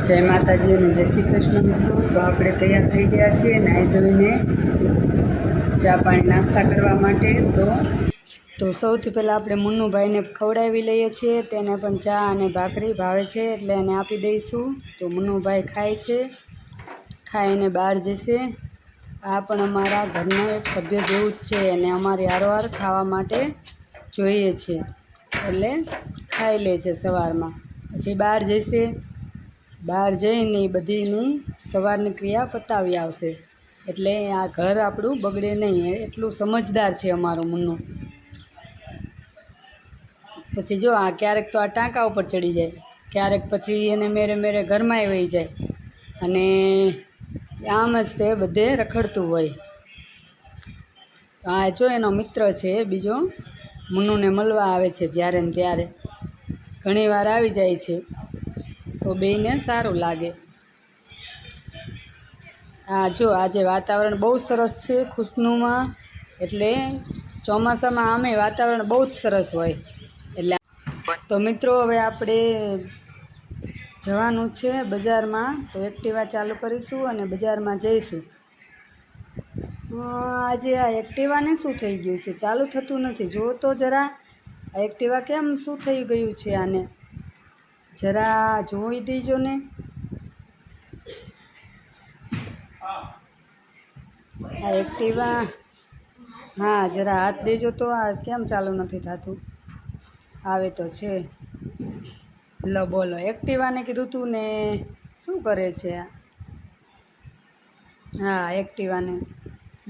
જય માતાજી અને જય શ્રી કૃષ્ણ મિત્રો। તો આપણે તૈયાર થઈ ગયા છીએ નાહી ધોઈને ચા પાણી નાસ્તા કરવા માટે। તો સૌથી પહેલાં આપણે મુન્નુભાઈને ખવડાવી લઈએ છીએ। તેને પણ ચા અને ભાખરી ભાવે છે એટલે એને આપી દઈશું। તો મુન્નુભાઈ ખાય છે, ખાઈને બહાર જશે। આ પણ અમારા ઘરનો એક સભ્ય જેવું જ છે અને અમારી હારોહાર ખાવા માટે જોઈએ છે એટલે ખાઈ લે છે સવારમાં, પછી બહાર જશે। બહાર જઈને બધીની સવારની ક્રિયા પતાવી આવશે એટલે આ ઘર આપણું બગડે નહીં, એટલું સમજદાર છે અમારું મુન્નું। પછી જો આ ક્યારેક તો આ ટાંકા ઉપર ચડી જાય, ક્યારેક પછી એને મેરે મેરે ઘરમાંય વહી જાય અને આમ જ તે બધે રખડતું હોય। આ જો એનો મિત્ર છે બીજો, મુન્નુને મળવા આવે છે જ્યારે ને ત્યારે, ઘણીવાર આવી જાય છે તો બેયને સારું લાગે। આ જો આજે વાતાવરણ બહુ સરસ છે, ખુશનુમા, એટલે ચોમાસામાં આમે વાતાવરણ બહુ જ સરસ હોય એટલે। તો મિત્રો હવે આપણે જવાનું છે બજારમાં, તો એક્ટિવા ચાલુ કરીશું અને બજારમાં જઈશું। આજે આ એક્ટિવાને શું થઈ ગયું છે, ચાલુ થતું નથી, જુઓ તો જરા આ એક્ટિવા કેમ શું થઈ ગયું છે આને, જરા જોઈ દેજો ને। આ એક્ટિવા, હા જરા હાથ દેજો તો, આ કેમ ચાલુ નથી થતું, આવે તો છે। લો બોલો, એક્ટિવાને કીધું તું ને શું કરે છે આ? હા એક્ટિવાને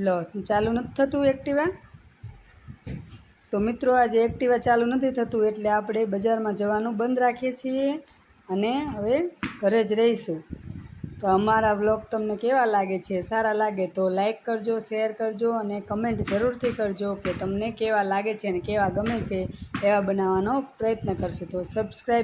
લો, ચાલુ નથી થતું એક્ટિવા। તો મિત્રો આજે એક્ટિવા ચાલુ નથી થતું એટલે આપણે બજારમાં જવાનું બંધ રાખીએ છીએ અને હવે ઘરે જ રહીશું। તો અમારા વ્લોગ તમને કેવા લાગે છે, સારા લાગે તો લાઈક કરજો, શેર કરજો અને કમેન્ટ જરૂરથી કરજો કે તમને કેવા લાગે છે અને કેવા ગમે છે, એવા બનાવવાનો પ્રયત્ન કરશું। તો સબસ્ક્રાઈબ